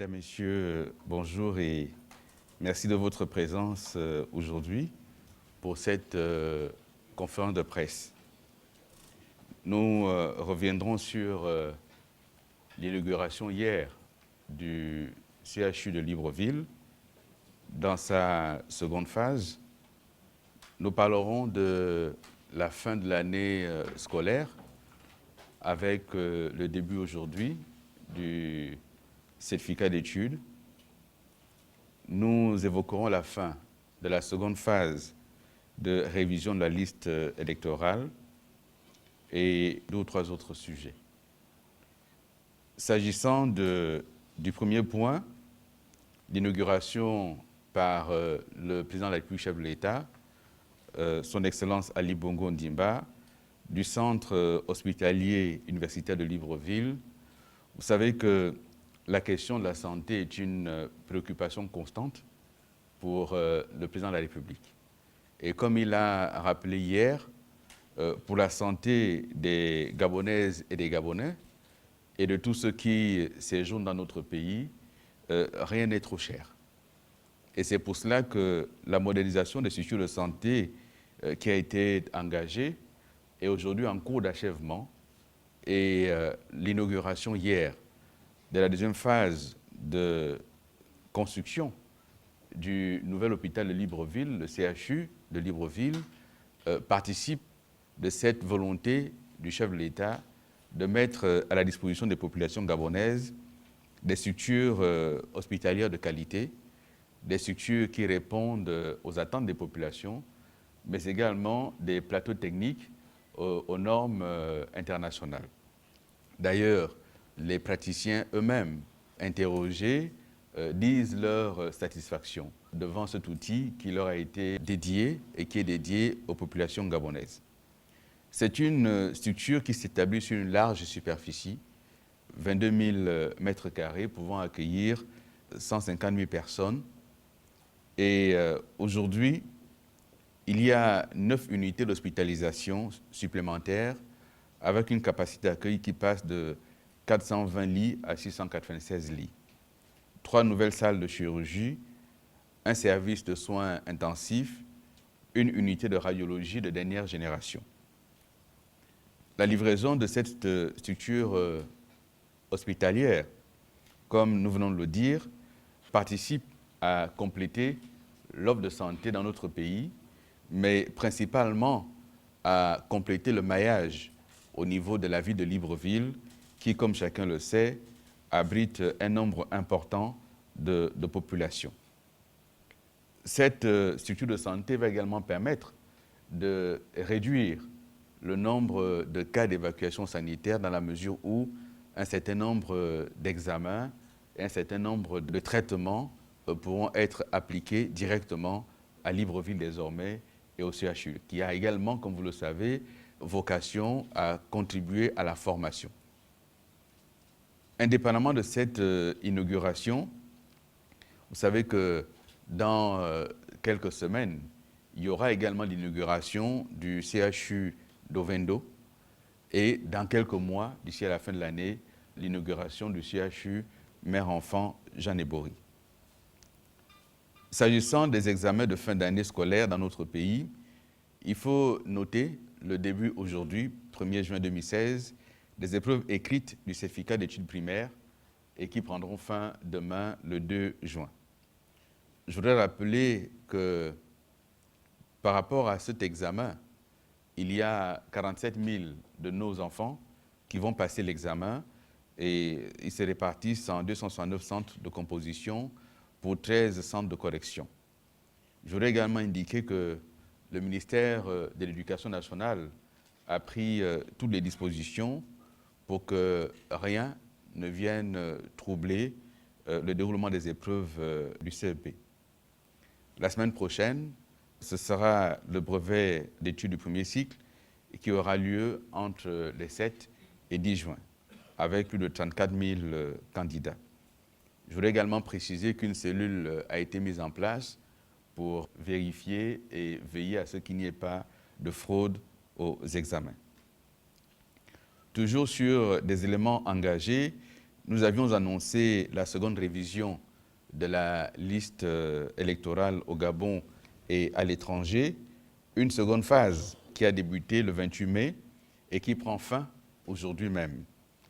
Mesdames, Messieurs, bonjour et merci de votre présence aujourd'hui pour cette conférence de presse. Nous reviendrons sur l'inauguration hier du CHU de Libreville. Dans sa seconde phase, nous parlerons de la fin de l'année scolaire avec le début aujourd'hui du certificat d'études. Nous évoquerons la fin de la seconde phase de révision de la liste électorale et deux ou trois autres sujets. S'agissant du premier point, l'inauguration par le président de la République, chef de l'État, son Excellence Ali Bongo Ndimba, du centre hospitalier universitaire de Libreville. Vous savez que la question de la santé est une préoccupation constante pour le président de la République. Et comme il a rappelé hier, pour la santé des Gabonaises et des Gabonais et de tous ceux qui séjournent dans notre pays, rien n'est trop cher. Et c'est pour cela que la modernisation des structures de santé qui a été engagée est aujourd'hui en cours d'achèvement et l'inauguration hier de la deuxième phase de construction du nouvel hôpital de Libreville, le CHU de Libreville, participe de cette volonté du chef de l'État de mettre à la disposition des populations gabonaises des structures hospitalières de qualité, des structures qui répondent aux attentes des populations, mais également des plateaux techniques aux normes internationales. D'ailleurs, les praticiens eux-mêmes interrogés disent leur satisfaction devant cet outil qui leur a été dédié et qui est dédié aux populations gabonaises. C'est une structure qui s'établit sur une large superficie, 22 000 mètres carrés, pouvant accueillir 150 000 personnes. Et aujourd'hui, il y a 9 unités d'hospitalisation supplémentaires avec une capacité d'accueil qui passe de 420 lits à 696 lits. 3 nouvelles salles de chirurgie, un service de soins intensifs, une unité de radiologie de dernière génération. La livraison de cette structure hospitalière, comme nous venons de le dire, participe à compléter l'offre de santé dans notre pays, mais principalement à compléter le maillage au niveau de la ville de Libreville, qui, comme chacun le sait, abrite un nombre important de populations. Cette structure de santé va également permettre de réduire le nombre de cas d'évacuation sanitaire dans la mesure où un certain nombre d'examens et un certain nombre de traitements pourront être appliqués directement à Libreville désormais et au CHU, qui a également, comme vous le savez, vocation à contribuer à la formation. Indépendamment de cette inauguration, vous savez que dans quelques semaines, il y aura également l'inauguration du CHU d'Ovendo et dans quelques mois, d'ici à la fin de l'année, l'inauguration du CHU Mère-Enfant Jeanne Ebory. S'agissant des examens de fin d'année scolaire dans notre pays, il faut noter le début aujourd'hui, 1er juin 2016, des épreuves écrites du certificat d'études primaires et qui prendront fin demain, le 2 juin. Je voudrais rappeler que par rapport à cet examen, il y a 47 000 de nos enfants qui vont passer l'examen et ils se répartissent en 269 centres de composition pour 13 centres de correction. Je voudrais également indiquer que le ministère de l'Éducation nationale a pris toutes les dispositions pour que rien ne vienne troubler le déroulement des épreuves du CEP. La semaine prochaine, ce sera le brevet d'études du premier cycle qui aura lieu entre les 7 et 10 juin, avec plus de 34 000 candidats. Je voudrais également préciser qu'une cellule a été mise en place pour vérifier et veiller à ce qu'il n'y ait pas de fraude aux examens. Toujours sur des éléments engagés, nous avions annoncé la seconde révision de la liste électorale au Gabon et à l'étranger, une seconde phase qui a débuté le 28 mai et qui prend fin aujourd'hui même,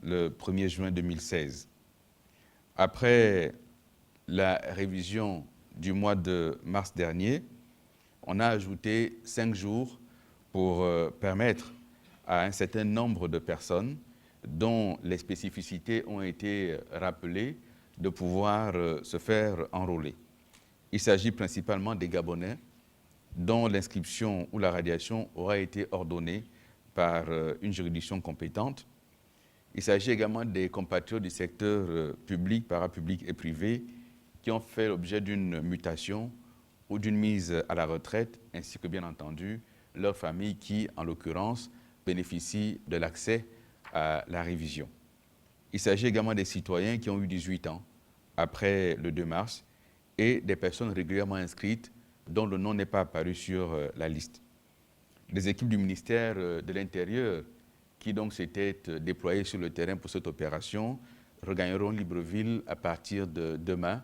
le 1er juin 2016. Après la révision du mois de mars dernier, on a ajouté 5 jours pour permettre à un certain nombre de personnes dont les spécificités ont été rappelées de pouvoir se faire enrôler. Il s'agit principalement des Gabonais dont l'inscription ou la radiation aura été ordonnée par une juridiction compétente. Il s'agit également des compatriotes du secteur public, parapublic et privé qui ont fait l'objet d'une mutation ou d'une mise à la retraite, ainsi que bien entendu leurs familles qui, en l'occurrence, bénéficient de l'accès à la révision. Il s'agit également des citoyens qui ont eu 18 ans après le 2 mars et des personnes régulièrement inscrites dont le nom n'est pas apparu sur la liste. Les équipes du ministère de l'Intérieur qui donc s'étaient déployées sur le terrain pour cette opération regagneront Libreville à partir de demain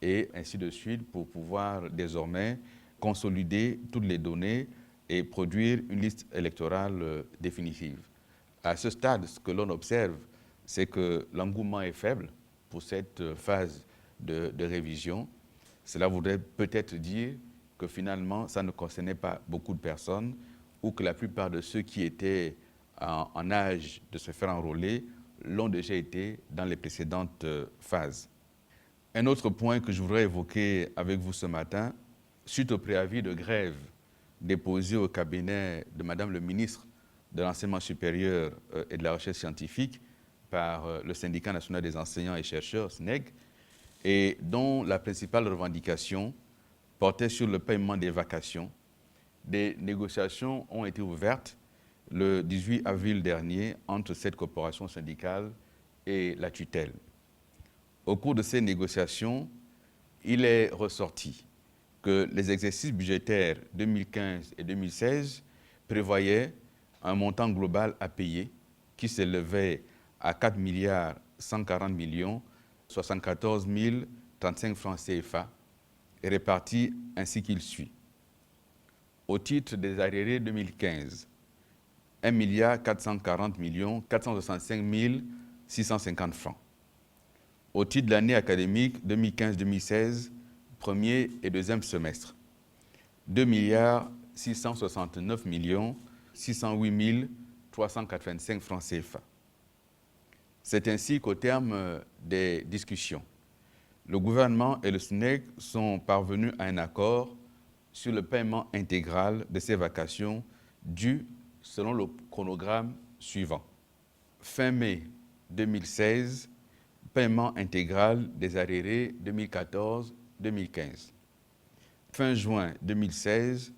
et ainsi de suite pour pouvoir désormais consolider toutes les données et produire une liste électorale définitive. À ce stade, ce que l'on observe, c'est que l'engouement est faible pour cette phase de révision. Cela voudrait peut-être dire que finalement, ça ne concernait pas beaucoup de personnes ou que la plupart de ceux qui étaient en âge de se faire enrôler l'ont déjà été dans les précédentes phases. Un autre point que je voudrais évoquer avec vous ce matin, suite au préavis de grève déposé au cabinet de Madame le ministre de l'Enseignement supérieur et de la Recherche scientifique par le Syndicat national des enseignants et chercheurs, SNEG, et dont la principale revendication portait sur le paiement des vacations. Des négociations ont été ouvertes le 18 avril dernier entre cette corporation syndicale et la tutelle. Au cours de ces négociations, il est ressorti que les exercices budgétaires 2015 et 2016 prévoyaient un montant global à payer qui s'élevait à 4 milliards 140 millions 74 035 francs CFA et répartis ainsi qu'il suit. Au titre des arriérés 2015, 1 milliard 440 millions 465 650 francs. Au titre de l'année académique 2015-2016, premier et deuxième semestre, 2 milliards 669 millions 608 385 francs CFA. C'est ainsi qu'au terme des discussions, le gouvernement et le SNEG sont parvenus à un accord sur le paiement intégral de ces vacations dues selon le chronogramme suivant. Fin mai 2016, paiement intégral des arriérés 2014-2015. Fin juin 2016,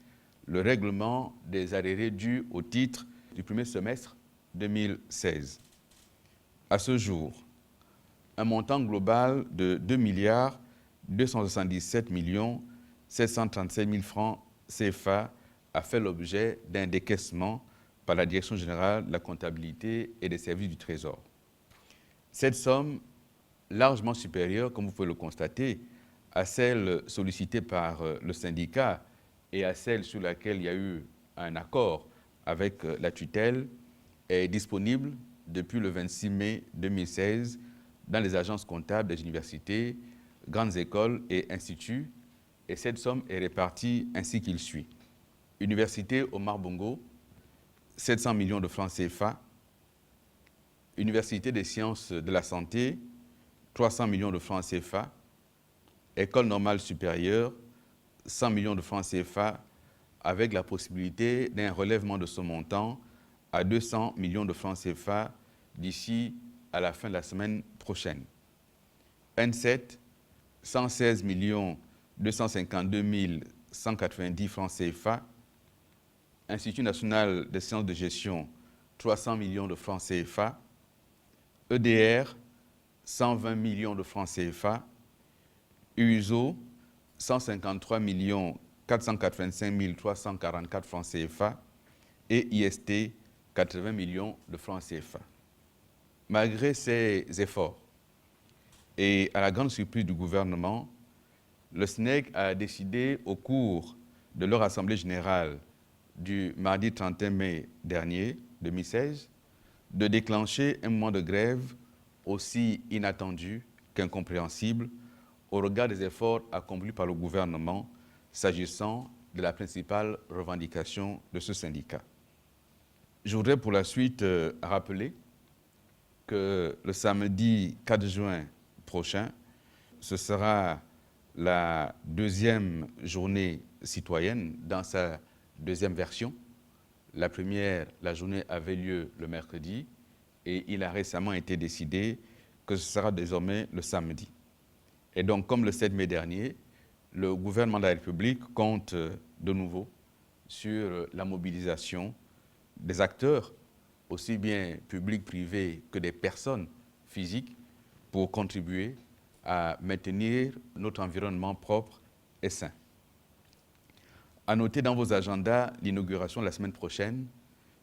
le règlement des arriérés dus au titre du premier semestre 2016. À ce jour, un montant global de 2 milliards 277 millions 737 000 francs CFA a fait l'objet d'un décaissement par la Direction générale de la comptabilité et des services du Trésor. Cette somme, largement supérieure, comme vous pouvez le constater, à celle sollicitée par le syndicat et à celle sur laquelle il y a eu un accord avec la tutelle, est disponible depuis le 26 mai 2016 dans les agences comptables des universités, grandes écoles et instituts, et cette somme est répartie ainsi qu'il suit. Université Omar Bongo, 700 millions de francs CFA. Université des sciences de la santé, 300 millions de francs CFA. École normale supérieure, 100 millions de francs CFA, avec la possibilité d'un relèvement de ce montant à 200 millions de francs CFA d'ici à la fin de la semaine prochaine. N7, 116 252 190 francs CFA. Institut national des sciences de gestion, 300 millions de francs CFA. EDR, 120 millions de francs CFA. USO, 153 485 344 francs CFA. Et IST, 80 millions de francs CFA. Malgré ces efforts, Et à la grande surprise du gouvernement, le SNEC a décidé au cours de leur assemblée générale du mardi 31 mai dernier, 2016, de déclencher un moment de grève aussi inattendu qu'incompréhensible au regard des efforts accomplis par le gouvernement s'agissant de la principale revendication de ce syndicat. Je voudrais pour la suite rappeler que le samedi 4 juin prochain, ce sera la deuxième journée citoyenne dans sa deuxième version. La première, la journée avait lieu le mercredi et il a récemment été décidé que ce sera désormais le samedi. Et donc, comme le 7 mai dernier, le gouvernement de la République compte de nouveau sur la mobilisation des acteurs, aussi bien publics, privés que des personnes physiques, pour contribuer à maintenir notre environnement propre et sain. À noter dans vos agendas l'inauguration la semaine prochaine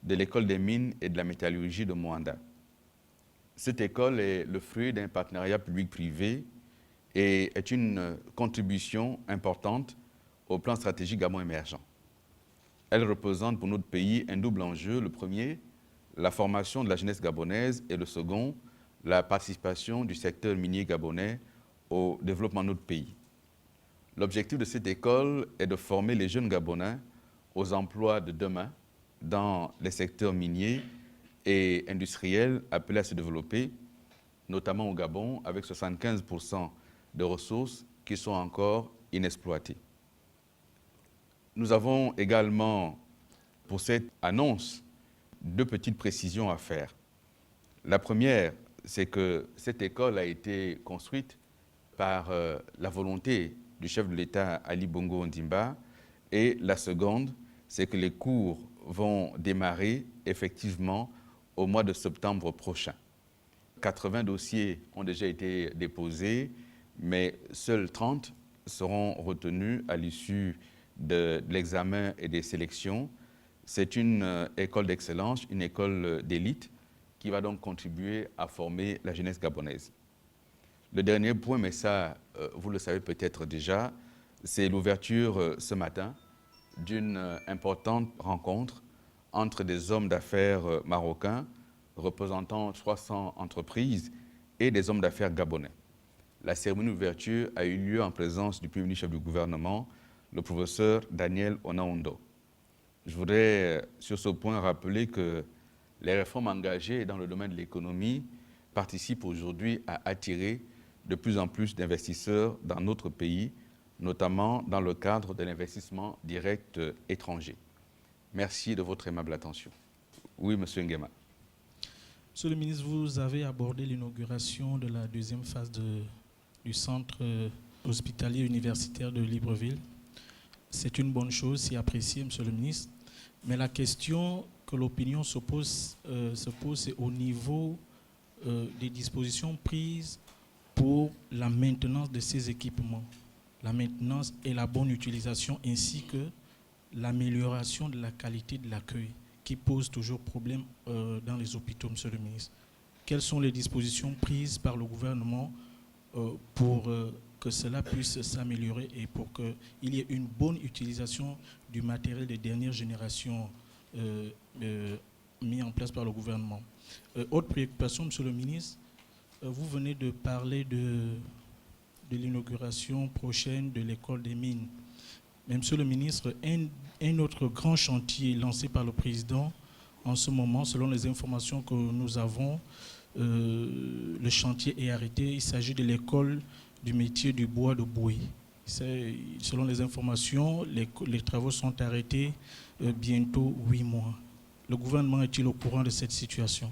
de l'école des mines et de la métallurgie de Moanda. Cette école est le fruit d'un partenariat public-privé et est une contribution importante au plan stratégique Gabon émergent. Elle représente pour notre pays un double enjeu. Le premier, la formation de la jeunesse gabonaise, et le second, la participation du secteur minier gabonais au développement de notre pays. L'objectif de cette école est de former les jeunes Gabonais aux emplois de demain dans les secteurs miniers et industriels appelés à se développer, notamment au Gabon, avec 75% de ressources qui sont encore inexploitées. Nous avons également, pour cette annonce, deux petites précisions à faire. La première, c'est que cette école a été construite par la volonté du chef de l'État Ali Bongo Ondimba, et la seconde, c'est que les cours vont démarrer effectivement au mois de septembre prochain. 80 dossiers ont déjà été déposés, mais seuls 30 seront retenus à l'issue de l'examen et des sélections. C'est une école d'excellence, une école d'élite qui va donc contribuer à former la jeunesse gabonaise. Le dernier point, mais ça, vous le savez peut-être déjà, c'est l'ouverture ce matin d'une importante rencontre entre des hommes d'affaires marocains représentant 300 entreprises et des hommes d'affaires gabonais. La cérémonie d'ouverture a eu lieu en présence du premier ministre chef du gouvernement, le professeur Daniel Onaondo. Je voudrais sur ce point rappeler que les réformes engagées dans le domaine de l'économie participent aujourd'hui à attirer de plus en plus d'investisseurs dans notre pays, notamment dans le cadre de l'investissement direct étranger. Merci de votre aimable attention. Oui, M. Nguema. Monsieur le ministre, vous avez abordé l'inauguration de la deuxième phase du centre hospitalier universitaire de Libreville. C'est une bonne chose, c'est apprécié, Monsieur le ministre. Mais la question que l'opinion se pose, c'est au niveau des dispositions prises pour la maintenance de ces équipements, la maintenance et la bonne utilisation, ainsi que l'amélioration de la qualité de l'accueil, qui pose toujours problème dans les hôpitaux, Monsieur le ministre. Quelles sont les dispositions prises par le gouvernement pour que cela puisse s'améliorer et pour qu'il y ait une bonne utilisation du matériel des dernières générations mis en place par le gouvernement? Autre préoccupation, Monsieur le ministre, vous venez de parler de l'inauguration prochaine de l'école des mines. Mais Monsieur le ministre, un autre grand chantier lancé par le président en ce moment, selon les informations que nous avons, le chantier est arrêté. Il s'agit de l'école du métier du bois de Boué. Selon les informations, les travaux sont arrêtés bientôt 8 mois. Le gouvernement est-il au courant de cette situation?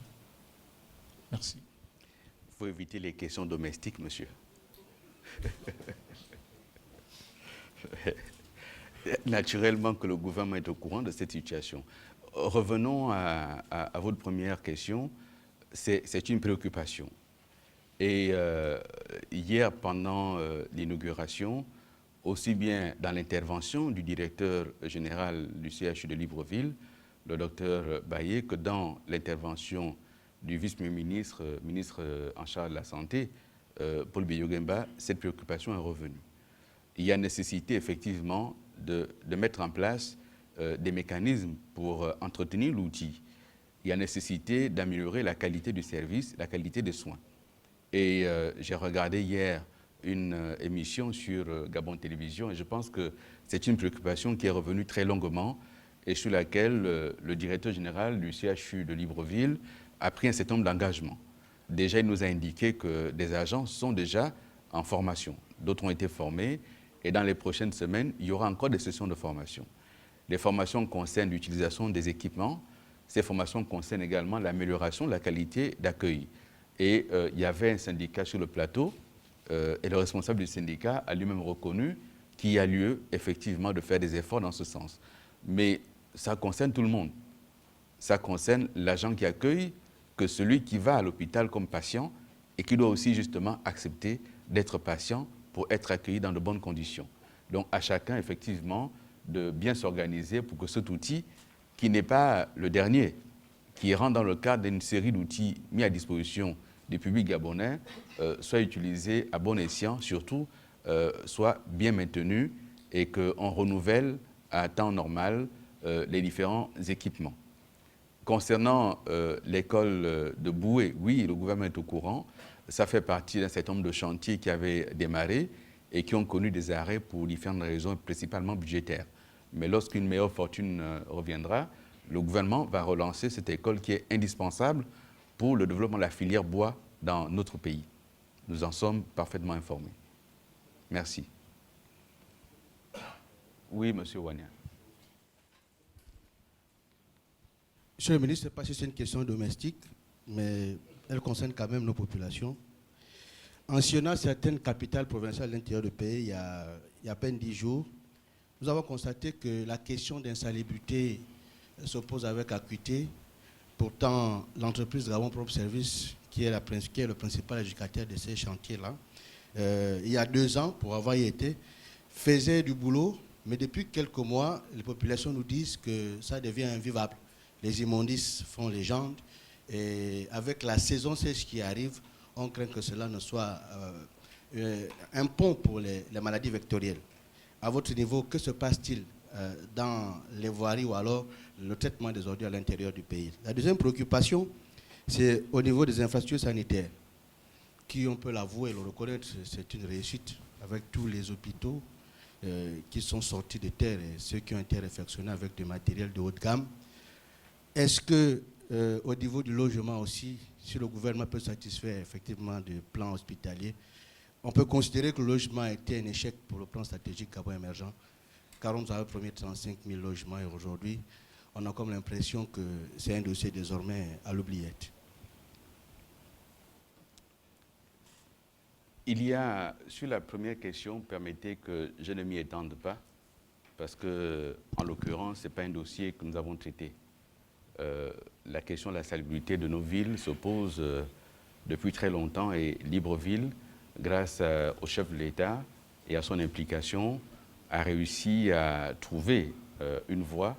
Merci. Il faut éviter les questions domestiques, monsieur. Naturellement que le gouvernement est au courant de cette situation. Revenons à votre première question. C'est une préoccupation. Et hier, pendant l'inauguration, aussi bien dans l'intervention du directeur général du CHU de Libreville, le docteur Baye, que dans l'intervention du vice-premier ministre, ministre en charge de la Santé, Paul Biya-Yogamba, cette préoccupation est revenue. Il y a nécessité effectivement de mettre en place des mécanismes pour entretenir l'outil. Il y a nécessité d'améliorer la qualité du service, la qualité des soins. Et j'ai regardé hier une émission sur Gabon Télévision et je pense que c'est une préoccupation qui est revenue très longuement et sur laquelle le directeur général du CHU de Libreville a pris un certain nombre d'engagements. Déjà, il nous a indiqué que des agents sont déjà en formation. D'autres ont été formés et dans les prochaines semaines, il y aura encore des sessions de formation. Les formations concernent l'utilisation des équipements. Ces formations concernent également l'amélioration de la qualité d'accueil. Et il y avait un syndicat sur le plateau et le responsable du syndicat a lui-même reconnu qu'il y a lieu effectivement de faire des efforts dans ce sens. Mais ça concerne tout le monde. Ça concerne l'agent qui accueille que celui qui va à l'hôpital comme patient et qui doit aussi justement accepter d'être patient pour être accueilli dans de bonnes conditions. Donc à chacun effectivement de bien s'organiser pour que cet outil, qui n'est pas le dernier, qui rentre dans le cadre d'une série d'outils mis à disposition du public gabonais, soit utilisé à bon escient, surtout soit bien maintenu et qu'on renouvelle à temps normal les différents équipements. Concernant l'école de Boué, oui, le gouvernement est au courant. Ça fait partie d'un certain nombre de chantiers qui avaient démarré et qui ont connu des arrêts pour différentes raisons, principalement budgétaires. Mais lorsqu'une meilleure fortune reviendra, le gouvernement va relancer cette école qui est indispensable pour le développement de la filière bois dans notre pays. Nous en sommes parfaitement informés. Merci. Oui, Monsieur Wania. Monsieur le ministre, je ne sais pas si c'est une question domestique, mais elle concerne quand même nos populations. En sillonnant certaines capitales provinciales de l'intérieur du pays, il y a à peine 10 jours, nous avons constaté que la question d'insalubrité se pose avec acuité. Pourtant, l'entreprise Gabon Propre Service, qui est le principal éducateur de ces chantiers-là, il y a 2 ans, pour avoir y été, faisait du boulot, mais depuis quelques mois, les populations nous disent que ça devient invivable. Les immondices font légende et avec la saison sèche qui arrive, on craint que cela ne soit un pont pour les maladies vectorielles. À votre niveau, que se passe-t-il dans les voiries ou alors le traitement des ordures à l'intérieur du pays? La deuxième préoccupation, c'est au niveau des infrastructures sanitaires, qui, on peut l'avouer et le reconnaître, c'est une réussite avec tous les hôpitaux qui sont sortis de terre et ceux qui ont été réfectionnés avec du matériel de haute gamme. Est-ce que, au niveau du logement aussi, si le gouvernement peut satisfaire effectivement du plan hospitalier, on peut considérer que le logement a été un échec pour le plan stratégique Gabon émergent, car on nous avait promis 35 000 logements et aujourd'hui, on a comme l'impression que c'est un dossier désormais à l'oubliette. Il y a, sur la première question, permettez que je ne m'y étende pas, parce que, en l'occurrence, ce n'est pas un dossier que nous avons traité. La question de la salubrité de nos villes se pose depuis très longtemps et Libreville, grâce au chef de l'État et à son implication, a réussi à trouver une voie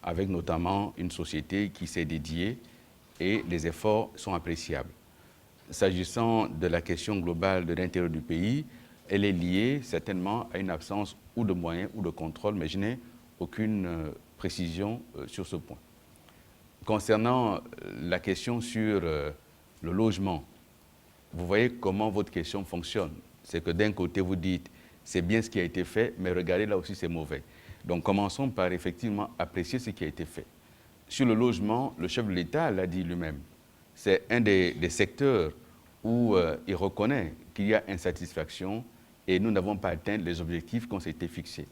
avec notamment une société qui s'est dédiée et les efforts sont appréciables. S'agissant de la question globale de l'intérieur du pays, elle est liée certainement à une absence ou de moyens ou de contrôle, mais je n'ai aucune précision sur ce point. Concernant la question sur le logement, vous voyez comment votre question fonctionne. C'est que d'un côté, vous dites, c'est bien ce qui a été fait, mais regardez, là aussi, c'est mauvais. Donc, commençons par effectivement apprécier ce qui a été fait. Sur le logement, le chef de l'État l'a dit lui-même. C'est un des secteurs où il reconnaît qu'il y a insatisfaction et nous n'avons pas atteint les objectifs qu'on s'était fixés.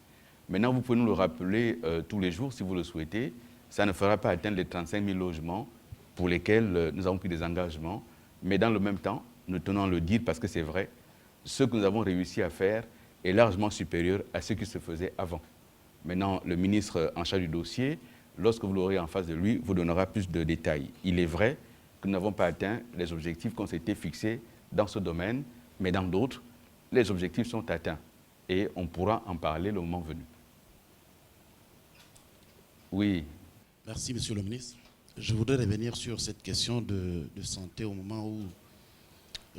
Maintenant, vous pouvez nous le rappeler tous les jours si vous le souhaitez. Ça ne fera pas atteindre les 35 000 logements pour lesquels nous avons pris des engagements. Mais dans le même temps, nous tenons à le dire parce que c'est vrai, ce que nous avons réussi à faire est largement supérieur à ce qui se faisait avant. Maintenant, le ministre en charge du dossier, lorsque vous l'aurez en face de lui, vous donnera plus de détails. Il est vrai que nous n'avons pas atteint les objectifs qu'on s'était fixés dans ce domaine, mais dans d'autres, les objectifs sont atteints. Et on pourra en parler le moment venu. Oui. Merci, Monsieur le ministre. Je voudrais revenir sur cette question de santé au moment où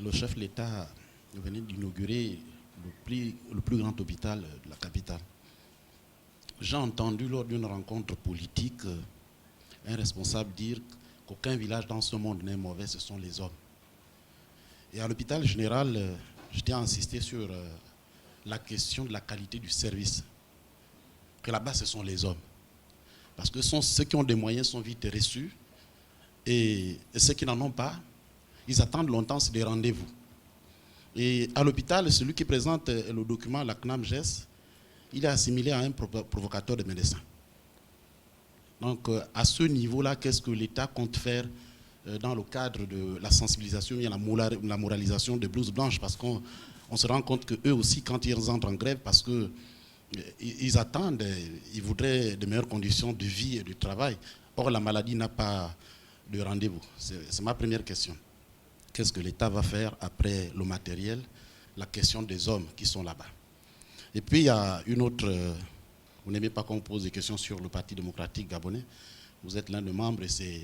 le chef de l'État vous venez d'inaugurer le plus grand hôpital de la capitale. J'ai entendu lors d'une rencontre politique un responsable dire qu'aucun village dans ce monde n'est mauvais, ce sont les hommes. Et à l'hôpital général, je tiens à insister sur la question de la qualité du service. Que là-bas, ce sont les hommes. Parce que ceux qui ont des moyens sont vite reçus. Et ceux qui n'en ont pas, ils attendent longtemps, c'est des rendez-vous. Et à l'hôpital, celui qui présente le document, la CNAMGES, il est assimilé à un provocateur de médecins. Donc, à ce niveau-là, qu'est-ce que l'État compte faire dans le cadre de la sensibilisation et la moralisation des blouses blanches? Parce qu'on se rend compte qu'eux aussi, quand ils entrent en grève, parce qu'ils attendent, ils voudraient de meilleures conditions de vie et de travail. Or, la maladie n'a pas de rendez-vous. C'est ma première question. Qu'est-ce que l'État va faire après le matériel? La question des hommes qui sont là-bas. Et puis, il y a une autre... vous n'aimez pas qu'on pose des questions sur le Parti démocratique gabonais. Vous êtes l'un des membres et c'est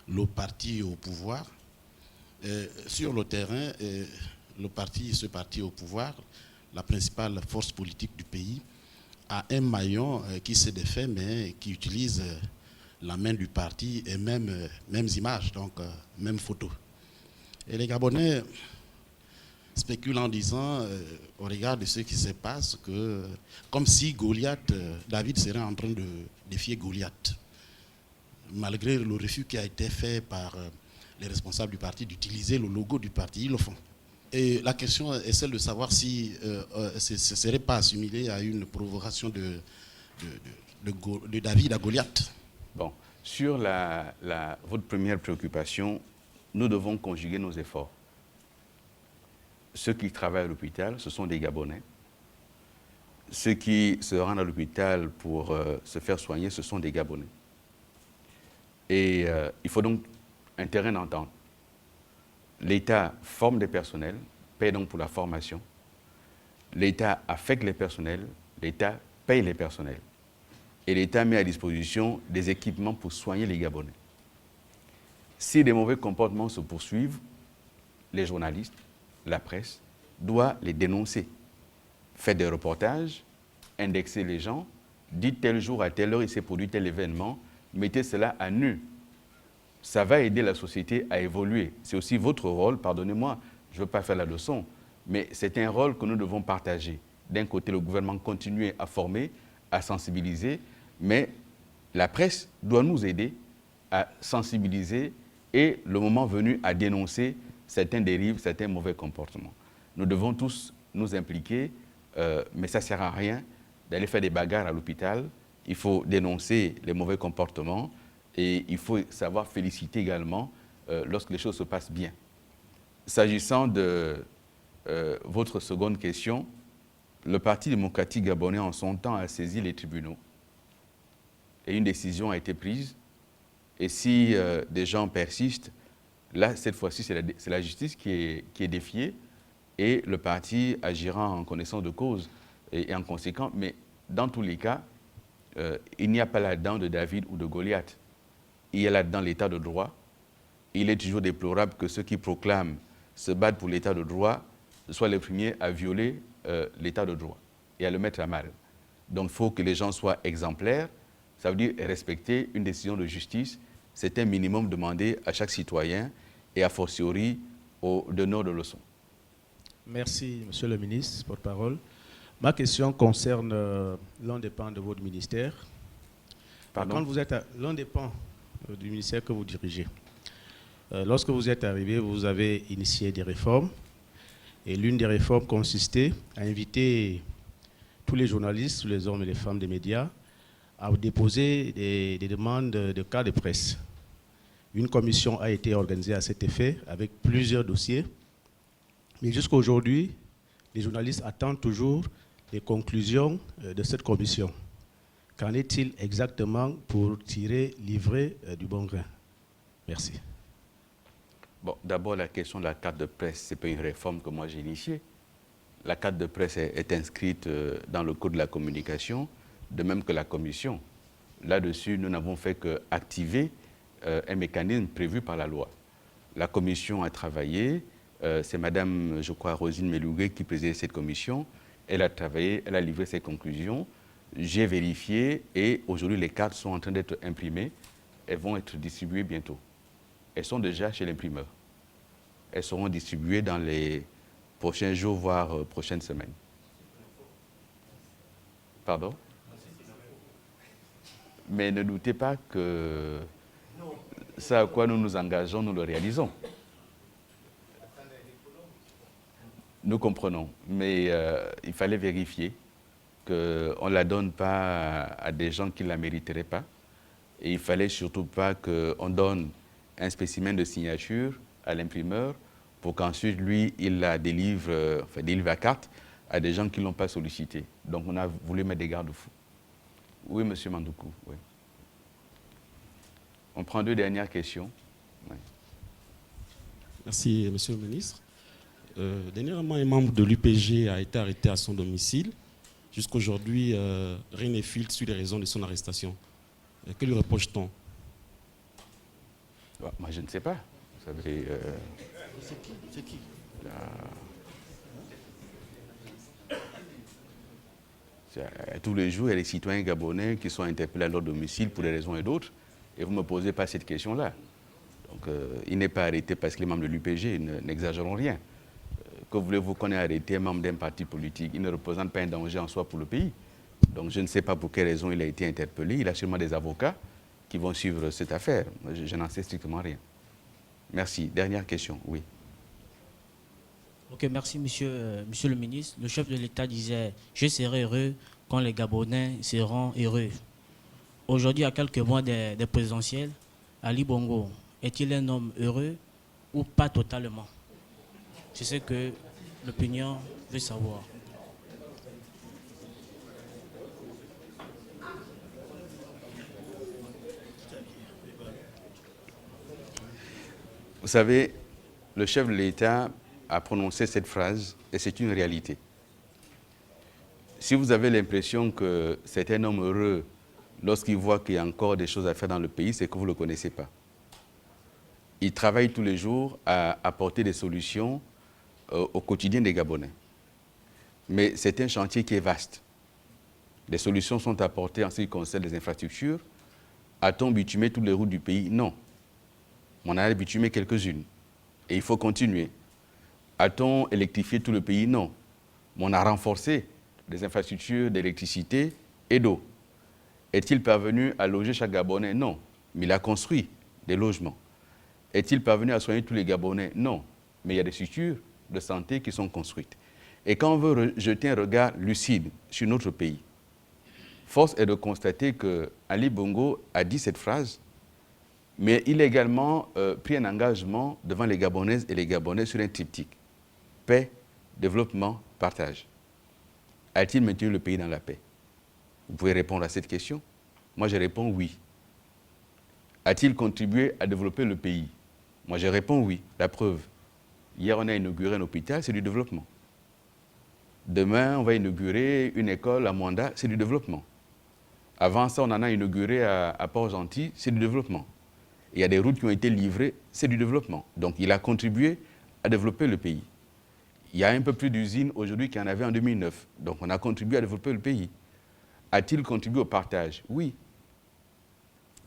le parti au pouvoir. Sur le terrain, ce parti au pouvoir, la principale force politique du pays, a un maillon qui s'est défait, mais qui utilise la main du parti et mêmes images, donc même photo. Et les Gabonais spéculent en disant, au regard de ce qui se passe, que comme si David serait en train de défier Goliath, malgré le refus qui a été fait par les responsables du parti d'utiliser le logo du parti, ils le font. Et la question est celle de savoir si ce ne serait pas assimilé à une provocation de David à Goliath. Bon, sur votre première préoccupation, nous devons conjuguer nos efforts. Ceux qui travaillent à l'hôpital, ce sont des Gabonais. Ceux qui se rendent à l'hôpital pour se faire soigner, ce sont des Gabonais. Et il faut donc un terrain d'entente. L'État forme des personnels, paie donc pour la formation. L'État affecte les personnels, l'État paye les personnels. Et l'État met à disposition des équipements pour soigner les Gabonais. Si des mauvais comportements se poursuivent, les journalistes, la presse, doit les dénoncer. Faites des reportages, indexez les gens, dites tel jour à telle heure il s'est produit tel événement, mettez cela à nu. Ça va aider la société à évoluer. C'est aussi votre rôle, pardonnez-moi, je ne veux pas faire la leçon, mais c'est un rôle que nous devons partager. D'un côté, le gouvernement continue à former, à sensibiliser, mais la presse doit nous aider à sensibiliser et, le moment venu, à dénoncer certaines dérives, certains mauvais comportements. Nous devons tous nous impliquer, mais ça ne sert à rien d'aller faire des bagarres à l'hôpital. Il faut dénoncer les mauvais comportements et il faut savoir féliciter également lorsque les choses se passent bien. S'agissant de votre seconde question, le Parti démocratique gabonais en son temps a saisi les tribunaux et une décision a été prise. Et si des gens persistent, là, cette fois-ci, c'est la justice qui est défiée et le parti agira en connaissance de cause et en conséquent. Mais dans tous les cas, il n'y a pas là-dedans de David ou de Goliath. Il y a là-dedans l'état de droit. Il est toujours déplorable que ceux qui proclament se battre pour l'état de droit soient les premiers à violer l'état de droit et à le mettre à mal. Donc il faut que les gens soient exemplaires. Ça veut dire respecter une décision de justice. C'est un minimum demandé à chaque citoyen et a fortiori aux donneurs de leçons. Merci, Monsieur le ministre, porte-parole. Ma question concerne l'un des pans de votre ministère. Pardon? Quand vous êtes l'un des pans du ministère que vous dirigez, lorsque vous êtes arrivé, vous avez initié des réformes. Et l'une des réformes consistait à inviter tous les journalistes, tous les hommes et les femmes des médias, à déposer des demandes de cas de presse. Une commission a été organisée à cet effet avec plusieurs dossiers. Mais jusqu'à aujourd'hui, les journalistes attendent toujours les conclusions de cette commission. Qu'en est-il exactement pour livrer du bon grain? Merci. Bon, d'abord, la question de la carte de presse, ce n'est pas une réforme que moi j'ai initiée. La carte de presse est inscrite dans le code de la communication, de même que la commission. Là-dessus, nous n'avons fait qu'activer un mécanisme prévu par la loi. La commission a travaillé, C'est Madame, je crois, Rosine Melougué qui présidait cette commission. Elle a travaillé, elle a livré ses conclusions. J'ai vérifié et aujourd'hui, les cartes sont en train d'être imprimées. Elles vont être distribuées bientôt. Elles sont déjà chez l'imprimeur. Elles seront distribuées dans les prochains jours, voire prochaines semaines. Pardon? Mais ne doutez pas que ça à quoi nous nous engageons, nous le réalisons. Nous comprenons, mais il fallait vérifier qu'on ne la donne pas à des gens qui ne la mériteraient pas. Et il ne fallait surtout pas qu'on donne un spécimen de signature à l'imprimeur pour qu'ensuite, lui, il la délivre, délivre la carte à des gens qui ne l'ont pas sollicité. Donc, on a voulu mettre des garde-fous. Oui, M. Mandoukou. Oui. On prend 2 dernières questions. Oui. Merci, Monsieur le ministre. Dernièrement, un membre de l'UPG a été arrêté à son domicile. Jusqu'aujourd'hui, rien n'est filtre sur les raisons de son arrestation. Que lui reproche-t-on? Moi, je ne sais pas. Vous savez, C'est qui? Tous les jours, il y a des citoyens gabonais qui sont interpellés à leur domicile pour des raisons et d'autres. Et vous ne me posez pas cette question-là. Donc, il n'est pas arrêté parce qu'il est membre de l'UPG, n'exagérons rien. Que voulez-vous qu'on ait arrêté un membre d'un parti politique? Il ne représente pas un danger en soi pour le pays. Donc, je ne sais pas pour quelle raison il a été interpellé. Il a sûrement des avocats qui vont suivre cette affaire. Je n'en sais strictement rien. Merci. Dernière question, oui. Ok, merci, monsieur le ministre. Le chef de l'État disait « Je serai heureux quand les Gabonais seront heureux ». Aujourd'hui, à quelques mois des présidentielles, Ali Bongo est-il un homme heureux ou pas totalement? C'est ce que l'opinion veut savoir. Vous savez, le chef de l'État a prononcé cette phrase et c'est une réalité. Si vous avez l'impression que c'est un homme heureux lorsqu'il voit qu'il y a encore des choses à faire dans le pays, c'est que vous ne le connaissez pas. Il travaille tous les jours à apporter des solutions au quotidien des Gabonais. Mais c'est un chantier qui est vaste. Des solutions sont apportées en ce qui concerne les infrastructures. A-t-on bitumé toutes les routes du pays? Non. On en a bitumé quelques-unes. Et il faut continuer. A-t-on électrifié tout le pays? Non. Mais on a renforcé les infrastructures d'électricité et d'eau. Est-il parvenu à loger chaque Gabonais? Non. Mais il a construit des logements. Est-il parvenu à soigner tous les Gabonais? Non. Mais il y a des structures de santé qui sont construites. Et quand on veut jeter un regard lucide sur notre pays, force est de constater que Ali Bongo a dit cette phrase, mais il a également pris un engagement devant les Gabonaises et les Gabonais sur un triptyque. Paix, développement, partage. A-t-il maintenu le pays dans la paix? Vous pouvez répondre à cette question. Moi, je réponds oui. A-t-il contribué à développer le pays? Moi, je réponds oui. La preuve. Hier, on a inauguré un hôpital, c'est du développement. Demain, on va inaugurer une école à Mwanda, c'est du développement. Avant ça, on en a inauguré à Port-Gentil, c'est du développement. Il y a des routes qui ont été livrées, c'est du développement. Donc, il a contribué à développer le pays. Il y a un peu plus d'usines aujourd'hui qu'il y en avait en 2009. Donc, on a contribué à développer le pays. A-t-il contribué au partage? Oui.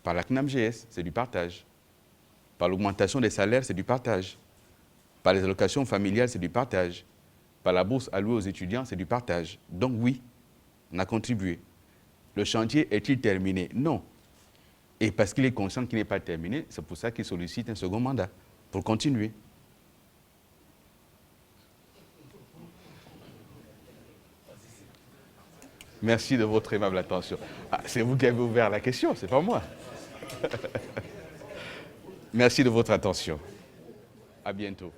Par la CNAMGS, c'est du partage. Par l'augmentation des salaires, c'est du partage. Par les allocations familiales, c'est du partage. Par la bourse allouée aux étudiants, c'est du partage. Donc oui, on a contribué. Le chantier est-il terminé? Non. Et parce qu'il est conscient qu'il n'est pas terminé, c'est pour ça qu'il sollicite un second mandat, pour continuer. Merci de votre aimable attention. Ah, c'est vous qui avez ouvert la question, c'est pas moi. Merci de votre attention. À bientôt.